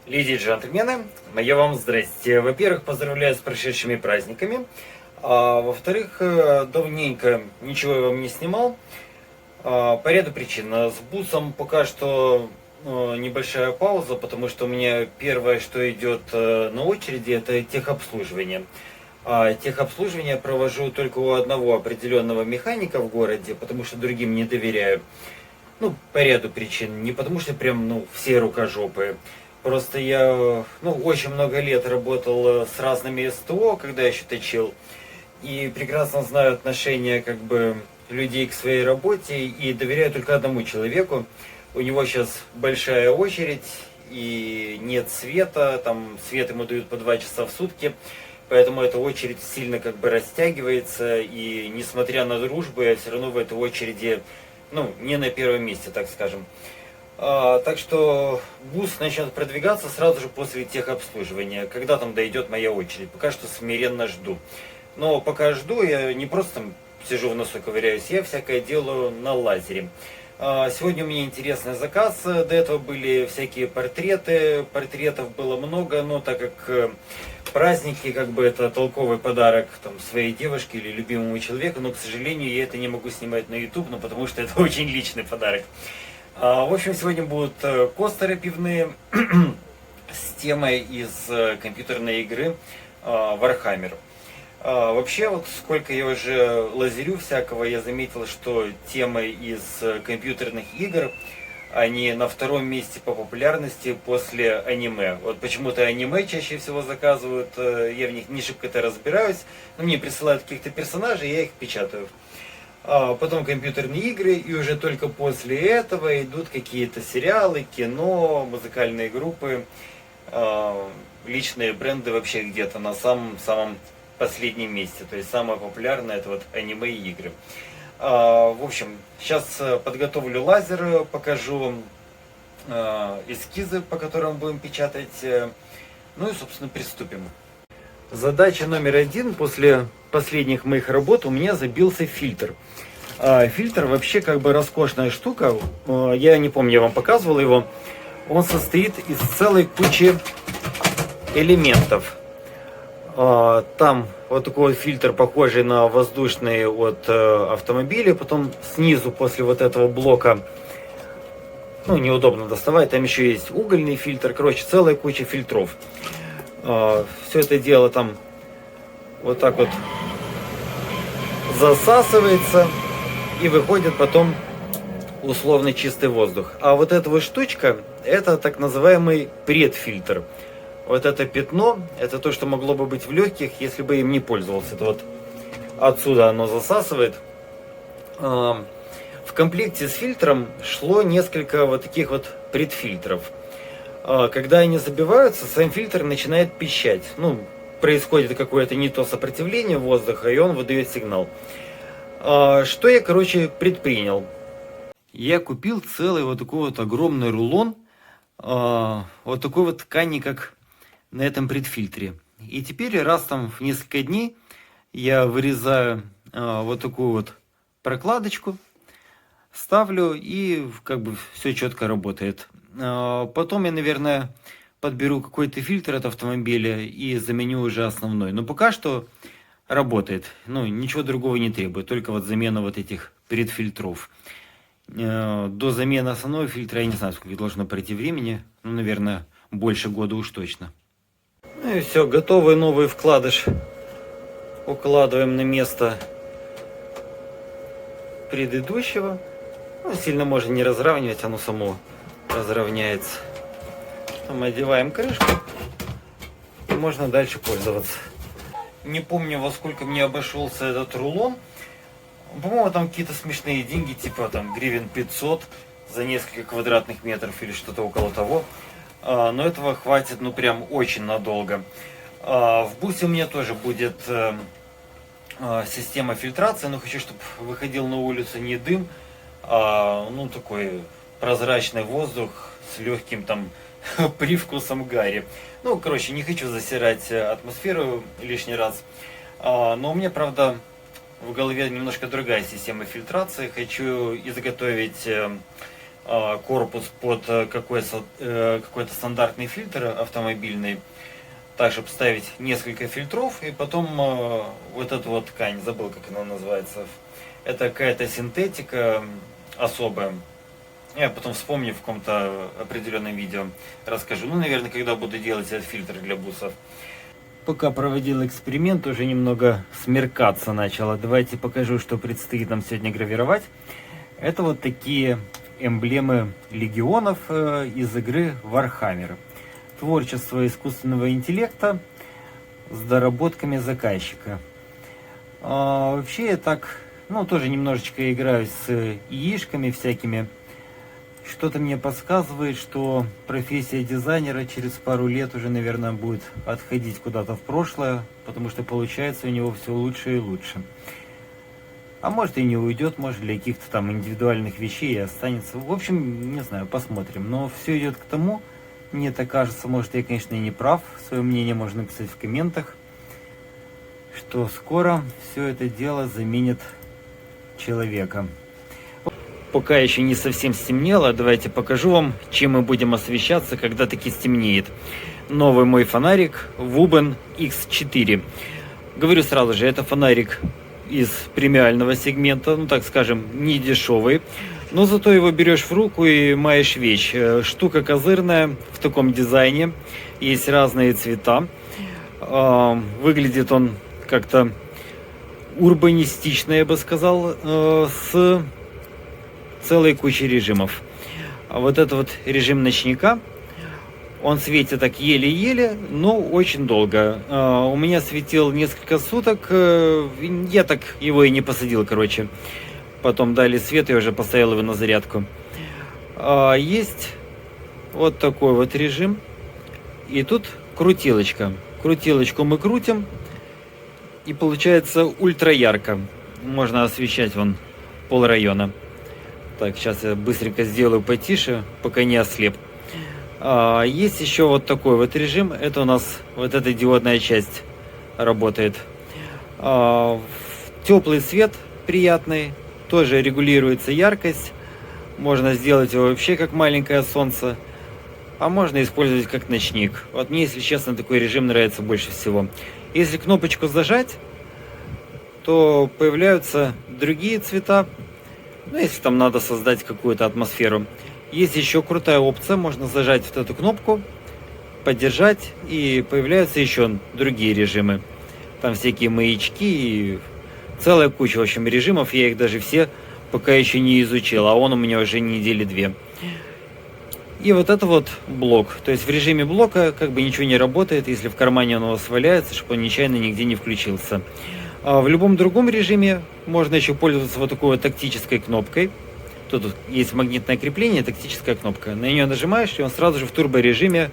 Леди и джентльмены, я вам здрасте. Во-первых, поздравляю с прошедшими праздниками. А во-вторых, давненько ничего я вам не снимал. По ряду причин. С бусом пока что небольшая пауза, потому что у меня первое, что идет на очереди, это техобслуживание. Техобслуживание провожу только у одного определенного механика в городе, потому что другим не доверяю. Ну, по ряду причин. Не потому что прям, все рукожопые. Просто я, очень много лет работал с разными СТО, когда еще точил. И прекрасно знаю отношение, людей к своей работе. И доверяю только одному человеку. У него сейчас большая очередь. И нет света. Там свет ему дают по 2 часа в сутки. Поэтому эта очередь сильно растягивается. И несмотря на дружбу, я все равно в этой очереди, не на первом месте, так скажем. Так что бус начнет продвигаться сразу же после техобслуживания, когда там дойдет моя очередь. Пока что смиренно жду. Но пока жду, я не просто там сижу в носу ковыряюсь, я всякое делаю на лазере. Сегодня у меня интересный заказ. До этого были всякие портреты. Портретов было много, но так как праздники, это толковый подарок своей девушке или любимому человеку, но, к сожалению, я это не могу снимать на YouTube, потому что это очень личный подарок. В общем, сегодня будут костеры пивные с темой из компьютерной игры Warhammer. Вообще, сколько я уже лазерю всякого, я заметил, что темы из компьютерных игр, они на втором месте по популярности после аниме. Вот почему-то аниме чаще всего заказывают, я в них не шибко-то разбираюсь, но мне присылают каких-то персонажей, я их печатаю. Потом компьютерные игры, и уже только после этого идут какие-то сериалы, кино, музыкальные группы, личные бренды вообще где-то на самом последнем месте. То есть самое популярное это аниме и игры. В общем, сейчас подготовлю лазер, покажу эскизы, по которым будем печатать. Ну и, собственно, приступим. Задача номер 1 после последних моих работ: у меня забился фильтр. Фильтр вообще роскошная штука. Я не помню, я вам показывал его. Он состоит из целой кучи элементов. Там такой фильтр, похожий на воздушный от автомобиля. Потом снизу, после этого блока, неудобно доставать, там еще есть угольный фильтр. Короче, целая куча фильтров. Все это дело там так засасывается, и выходит потом условно чистый воздух. А эта штучка, это так называемый предфильтр. Это пятно, это то, что могло бы быть в легких, если бы им не пользовался. Это отсюда оно засасывает. В комплекте с фильтром шло несколько таких предфильтров. Когда они забиваются, сам фильтр начинает пищать. Происходит какое-то не то сопротивление воздуха, и он выдает сигнал. Что я, предпринял? Я купил целый такой огромный рулон такой ткани, как на этом предфильтре. И теперь раз в несколько дней я вырезаю такую прокладочку, ставлю, и все четко работает. Потом я, наверное, подберу какой-то фильтр от автомобиля и заменю уже основной. Но пока что работает. Ничего другого не требует. Только замена этих предфильтров. До замены основного фильтра я не знаю, сколько должно пройти времени. Наверное, больше года уж точно. И все, готовый новый вкладыш. Укладываем на место предыдущего. Сильно можно не разравнивать, оно само разровняется. Потом одеваем крышку, и можно дальше пользоваться. Не помню, во сколько мне обошелся этот рулон. По-моему, там какие-то смешные деньги, типа гривен 500 за несколько квадратных метров или что-то около того. Но этого хватит, прям очень надолго. В бусе у меня тоже будет система фильтрации, но хочу, чтобы выходил на улицу не дым, а такой прозрачный воздух с легким привкусом гари. Не хочу засирать атмосферу лишний раз. Но у меня, правда, в голове немножко другая система фильтрации. Хочу изготовить корпус под какой-то стандартный фильтр автомобильный, так, чтобы ставить несколько фильтров, и потом вот эту вот ткань, забыл, как она называется, это какая-то синтетика особая. Я потом вспомню в каком-то определенном видео, расскажу. Ну, наверное, когда буду делать этот фильтр для бусов. Пока проводил эксперимент, уже немного смеркаться начало. Давайте покажу, что предстоит нам сегодня гравировать. Это вот такие эмблемы легионов из игры Warhammer. Творчество искусственного интеллекта с доработками заказчика. Вообще я так, тоже немножечко играю с яишками всякими. Что-то мне подсказывает, что профессия дизайнера через пару лет уже, наверное, будет отходить куда-то в прошлое, потому что получается у него все лучше и лучше. А может и не уйдет, может для каких-то там индивидуальных вещей и останется. В общем, не знаю, посмотрим. Но все идет к тому, мне так кажется, может я, конечно, и не прав, свое мнение можно написать в комментах, что скоро все это дело заменит человека. Пока еще не совсем стемнело, давайте покажу вам, чем мы будем освещаться, когда таки стемнеет. Новый мой фонарик Wuben X4. Говорю сразу же, это фонарик из премиального сегмента, так скажем, не дешевый. Но зато его берешь в руку и маешь вещь. Штука козырная, в таком дизайне. Есть разные цвета. Выглядит он как-то урбанистично, я бы сказал, с целой кучей режимов. А вот это вот режим ночника, он светит так еле-еле, но очень долго. У меня светил несколько суток, я так его и не посадил, короче. Потом дали свет, я уже поставил его на зарядку. Есть вот такой вот режим. И тут крутилочка. Крутилочку мы крутим, и получается ультра ярко. Можно освещать вон полрайона. Так, сейчас я быстренько сделаю потише, пока не ослеп. Есть еще вот такой вот режим. Это у нас вот эта диодная часть работает. Теплый свет приятный. Тоже регулируется яркость. Можно сделать его вообще как маленькое солнце. А можно использовать как ночник. Вот мне, если честно, такой режим нравится больше всего. Если кнопочку зажать, то появляются другие цвета. Если там надо создать какую-то атмосферу. Есть еще крутая опция, можно зажать вот эту кнопку, поддержать, и появляются еще другие режимы. Там всякие маячки и целая куча, в общем, режимов. Я их даже все пока еще не изучил, а он у меня уже недели 2. И вот это вот блок. То есть в режиме блока как бы ничего не работает, если в кармане он у вас валяется, чтобы он нечаянно нигде не включился. В любом другом режиме можно еще пользоваться вот такой вот тактической кнопкой. Тут есть магнитное крепление, тактическая кнопка. На нее нажимаешь, и он сразу же в турборежиме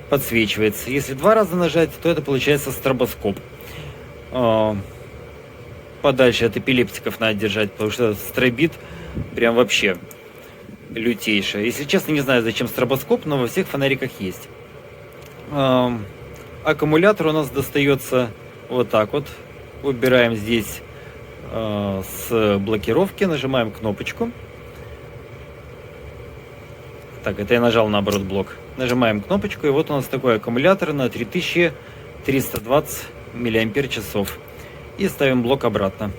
подсвечивается. Если 2 раза нажать, то это получается стробоскоп. Подальше от эпилептиков надо держать, потому что стробит прям вообще лютейшее. Если честно, не знаю, зачем стробоскоп, но во всех фонариках есть. Аккумулятор у нас достается вот так вот. Выбираем здесь с блокировки, нажимаем кнопочку. Так, это я нажал наоборот блок. Нажимаем кнопочку, и вот у нас такой аккумулятор на 3320 мАч. И ставим блок обратно.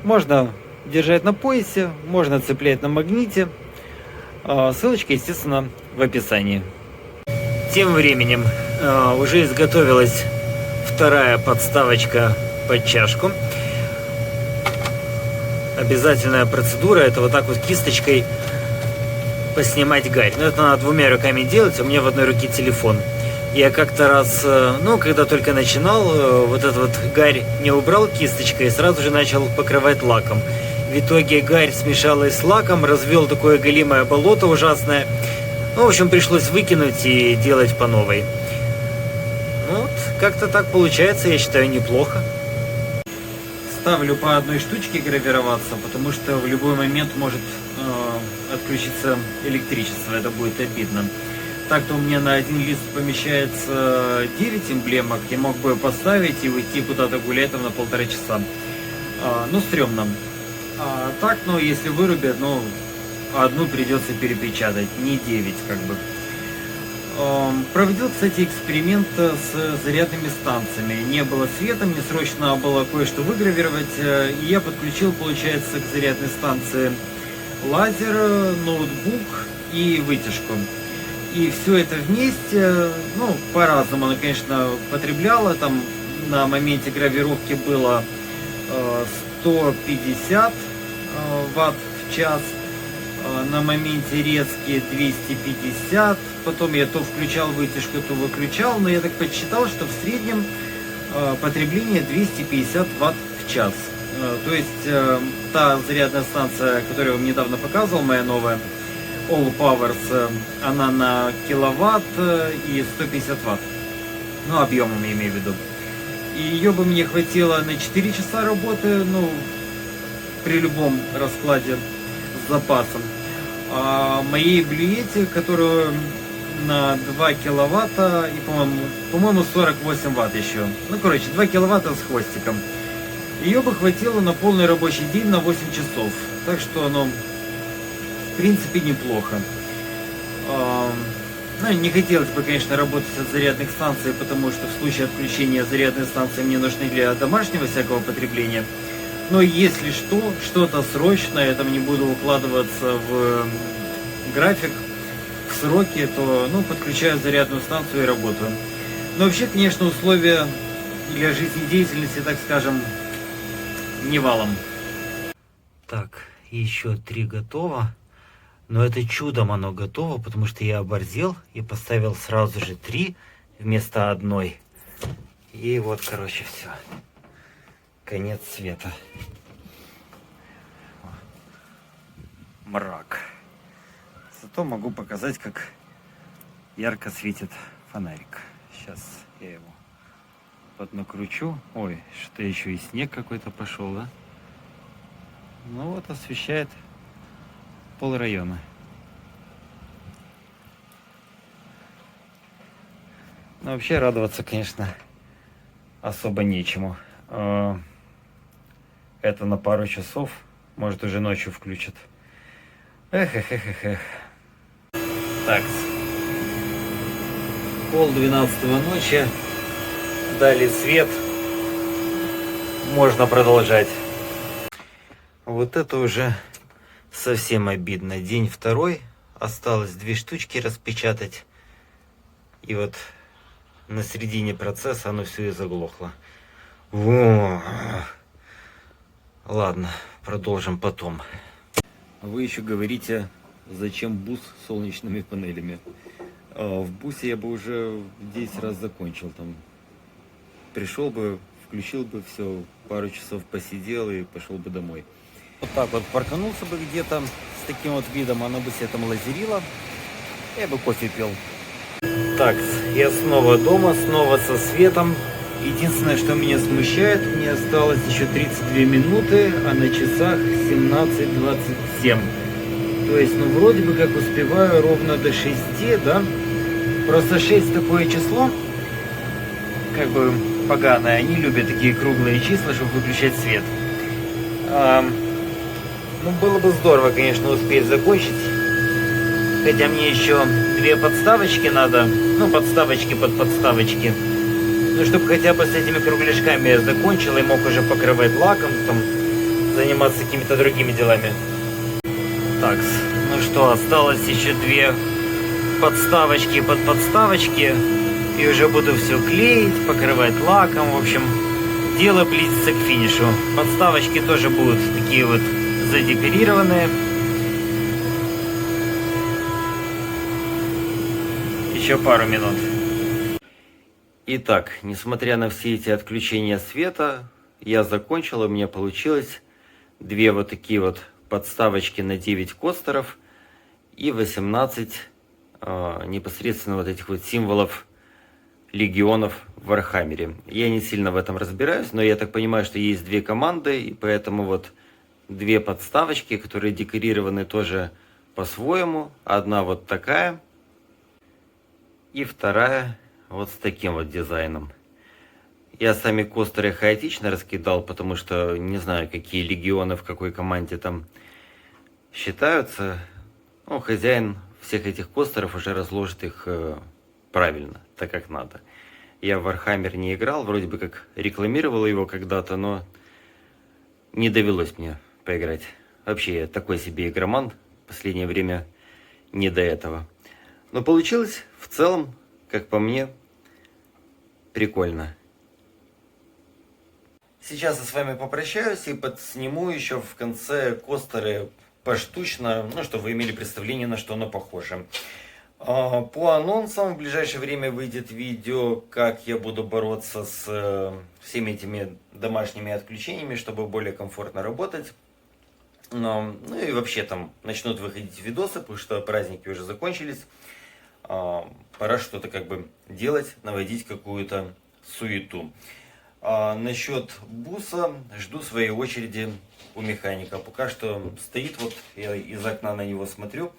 Можно держать на поясе, можно цеплять на магните. Ссылочка, естественно, в описании. Тем временем уже изготовилась вторая подставочка под чашку. Обязательная процедура — это вот так вот кисточкой поснимать гарь. Но это надо 2 руками делать, у меня в одной руке телефон. Я как-то раз, когда только начинал, вот этот вот гарь не убрал кисточкой и сразу же начал покрывать лаком. В итоге гарь смешалась с лаком, развел такое голимое болото ужасное. В общем, пришлось выкинуть и делать по новой. Вот, как-то так получается, я считаю, неплохо. Ставлю по одной штучке гравироваться, потому что в любой момент может отключиться электричество, это будет обидно. Так-то у меня на один лист помещается 9 эмблемок, я мог бы поставить и уйти куда-то гулять там на 1,5 часа. Стрёмно. Так, если вырубят, а одну придется перепечатать, не 9 как бы. Проводил, кстати, эксперимент с зарядными станциями. Не было света, мне срочно было кое-что выгравировать, и я подключил, получается, к зарядной станции лазер, ноутбук и вытяжку. И все это вместе, ну, по-разному оно, конечно, потребляло. Там на моменте гравировки было 150 ватт в час, на моменте резки 250. Потом я то включал вытяжку, то выключал, но я так подсчитал, что в среднем потребление 250 ватт в час. То есть та зарядная станция, которую я вам недавно показывал, моя новая, All Powers, она на киловатт и 150 ватт. Ну, объемом я имею в виду. И ее бы мне хватило на 4 часа работы, ну, при любом раскладе с запасом. А моей блюете, которую на 2 киловатта и, по-моему, 48 ватт еще. Ну, короче, 2 киловатта с хвостиком. Ее бы хватило на полный рабочий день на 8 часов. Так что, ну, в принципе, неплохо. Ну, не хотелось бы, конечно, работать от зарядных станций, потому что в случае отключения зарядной станции мне нужны для домашнего всякого потребления. Но если что-то срочное, я там не буду укладываться в график, в сроки, то, ну, подключаю зарядную станцию и работаю. Но вообще, конечно, условия для жизнедеятельности, так скажем, не валом. Так, еще 3 готово. Но это чудом оно готово, потому что я оборзел и поставил сразу же 3 вместо 1. И вот, короче, все. Конец света. Мрак. Зато могу показать, как ярко светит фонарик. Сейчас я его поднакручу. Ой, что еще и снег какой-то пошел, да? Ну вот, освещает полрайона. Но вообще радоваться, конечно, особо нечему. Это на пару часов, может уже ночью включат. Эх. Так, 11:30 ночи, дали свет, можно продолжать. Вот это уже совсем обидно. День второй, осталось 2 штучки распечатать. И вот на середине процесса оно все и заглохло. Ладно, продолжим потом. Вы еще говорите, зачем бус с солнечными панелями. В бусе я бы уже 10 раз закончил. Там пришел бы, включил бы все, пару часов посидел и пошел бы домой. Вот так вот парканулся бы где-то с таким вот видом, оно бы себе там лазерило, я бы кофе пил. Так, я снова дома, снова со светом. Единственное, что меня смущает, мне осталось еще 32 минуты, а на часах 17:27. То есть, ну, вроде бы как успеваю ровно до 6, да? Просто 6 такое число, как бы поганое. Они любят такие круглые числа, чтобы выключать свет. Ну, было бы здорово, конечно, успеть закончить. Хотя мне еще 2 подставочки надо. Ну, подставочки под подставочки. Ну, чтобы хотя бы с этими кругляшками я закончил и мог уже покрывать лаком, там, заниматься какими-то другими делами. Так, ну что, осталось еще 2 подставочки под подставочки. И уже буду все клеить, покрывать лаком. В общем, дело близится к финишу. Подставочки тоже будут такие вот задекорированные. Еще пару минут. Итак, несмотря на все эти отключения света, я закончил, у меня получилось 2 вот такие вот подставочки на 9 костеров и 18 непосредственно вот этих вот символов легионов в Вархаммере. Я не сильно в этом разбираюсь, но я так понимаю, что есть 2 команды, и поэтому вот 2 подставочки, которые декорированы тоже по-своему. Одна вот такая, и вторая вот с таким вот дизайном. Я сами костеры хаотично раскидал, потому что не знаю, какие легионы в какой команде там считаются. Ну, хозяин всех этих костеров уже разложит их правильно, так как надо. Я в Warhammer не играл, вроде бы как рекламировал его когда-то, но не довелось мне поиграть. Вообще, я такой себе игроман, в последнее время не до этого. Но получилось в целом, как по мне, прикольно. Сейчас я с вами попрощаюсь и подсниму еще в конце костеры поштучно, ну, чтобы вы имели представление, на что оно похоже. По анонсам в ближайшее время выйдет видео, как я буду бороться с всеми этими домашними отключениями, чтобы более комфортно работать. Ну и вообще там начнут выходить видосы, потому что праздники уже закончились. Пора что-то как бы делать, наводить какую-то суету. Насчет буса жду своей очереди у механика. Пока что стоит, вот я из окна на него смотрю,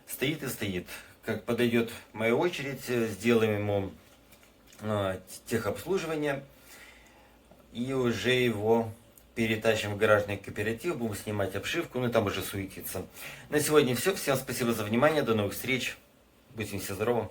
стоит и стоит. Как подойдет моя очередь, сделаем ему техобслуживание и уже его перетащим в гаражный кооператив, будем снимать обшивку, ну и там уже суетиться. На сегодня все. Всем спасибо за внимание, до новых встреч, будьте все здоровы.